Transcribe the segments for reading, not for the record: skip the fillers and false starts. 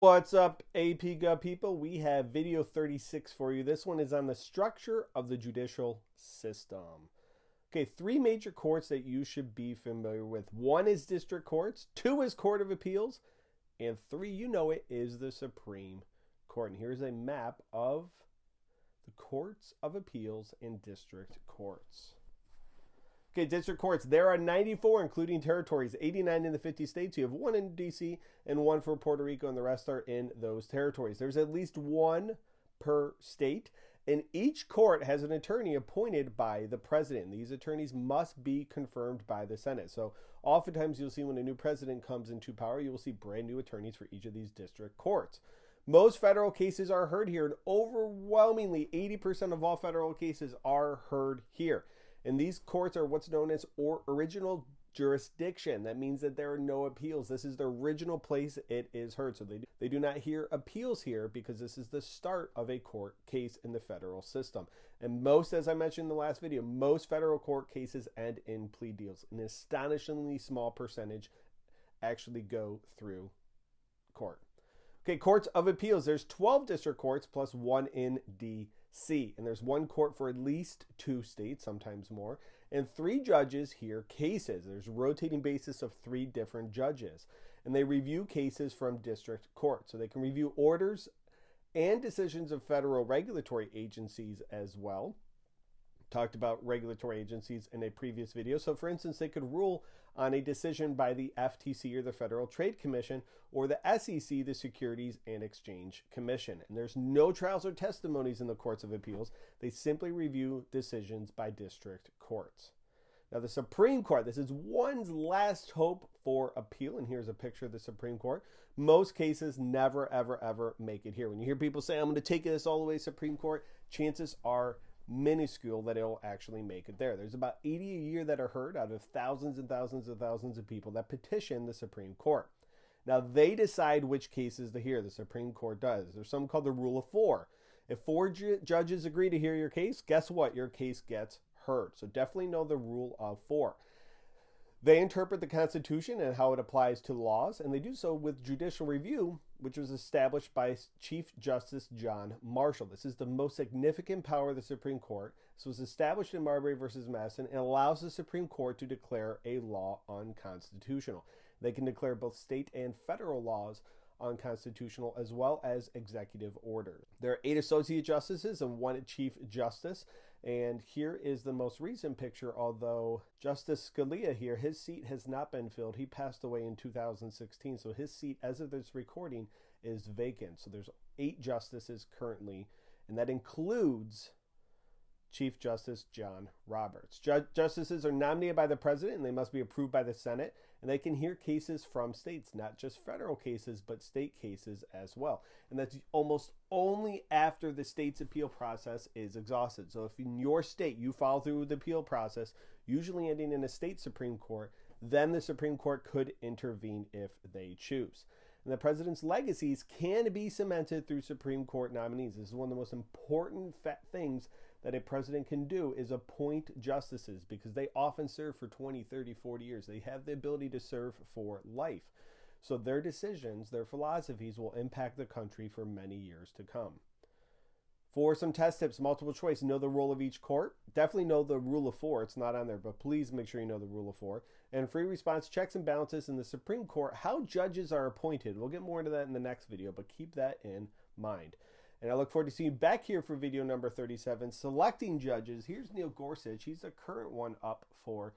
What's up, AP Gov people? We have video 36 for you. This one is on the structure of the judicial system. Okay, three major courts that you should be familiar with. One is district courts, two is court of appeals, and three, you know it, is the Supreme Court. And here's a map of the courts of appeals and district courts. Okay, district courts. There are 94, including territories, 89 in the 50 states. You have one in D.C. and one for Puerto Rico, and the rest are in those territories. There's at least one per state, and each court has an attorney appointed by the president. These attorneys must be confirmed by the Senate. So oftentimes you'll see when a new president comes into power, you will see brand new attorneys for each of these district courts. Most federal cases are heard here, and overwhelmingly 80% of all federal cases are heard here. And these courts are what's known as original jurisdiction. That means that there are no appeals. This is the original place it is heard. So they do not hear appeals here because this is the start of a court case in the federal system. And most, as I mentioned in the last video, most federal court cases end in plea deals. An astonishingly small percentage actually go through court. Okay, courts of appeals. There's 12 district courts plus one in D.C. And there's one court for at least two states, sometimes more. And three judges hear cases. There's a rotating basis of three different judges. And they review cases from district court. So they can review orders and decisions of federal regulatory agencies as well. Talked about regulatory agencies in a previous video. So for instance, they could rule on a decision by the FTC or the Federal Trade Commission or the SEC, the Securities and Exchange Commission. And there's no trials or testimonies in the courts of appeals. They simply review decisions by district courts. Now the Supreme Court, this is one's last hope for appeal. And here's a picture of the Supreme Court. Most cases never, ever, ever make it here. When you hear people say, I'm going to take this all the way to Supreme Court, chances are minuscule that it'll actually make it there. There's about 80 a year that are heard out of thousands and thousands and thousands of people that petition the Supreme Court. Now they decide which cases to hear. The Supreme Court does. There's something called the rule of four. If four judges agree to hear your case, guess what? Your case gets heard. So definitely know the rule of four. They interpret the Constitution and how it applies to laws, and they do so with judicial review, which was established by Chief Justice John Marshall. This is the most significant power of the Supreme Court. This was established in Marbury versus Madison and allows the Supreme Court to declare a law unconstitutional. They can declare both state and federal laws unconstitutional as well as executive orders. There are 8 associate justices and 1 chief justice. And here is the most recent picture, although Justice Scalia here, his seat has not been filled. He passed away in 2016, so his seat, as of this recording, is vacant. So there's 8 justices currently, and that includes Chief Justice John Roberts. Justices are nominated by the president, and they must be approved by the Senate, and they can hear cases from states, not just federal cases, but state cases as well. And that's almost only after the state's appeal process is exhausted. So if in your state you follow through with the appeal process, usually ending in a state Supreme Court, then the Supreme Court could intervene if they choose. And the president's legacies can be cemented through Supreme Court nominees. This is one of the most important things that a president can do is appoint justices, because they often serve for 20, 30, 40 years. They have the ability to serve for life. So their decisions, their philosophies will impact the country for many years to come. For some test tips, multiple choice, know the role of each court. Definitely know the rule of four. It's not on there, but please make sure you know the rule of four. And free response, checks and balances in the Supreme Court, how judges are appointed. We'll get more into that in the next video, but keep that in mind. And I look forward to seeing you back here for video number 37, selecting judges. Here's Neil Gorsuch. He's the current one up for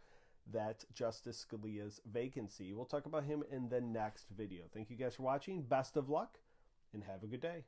that Justice Scalia's vacancy. We'll talk about him in the next video. Thank you guys for watching. Best of luck and have a good day.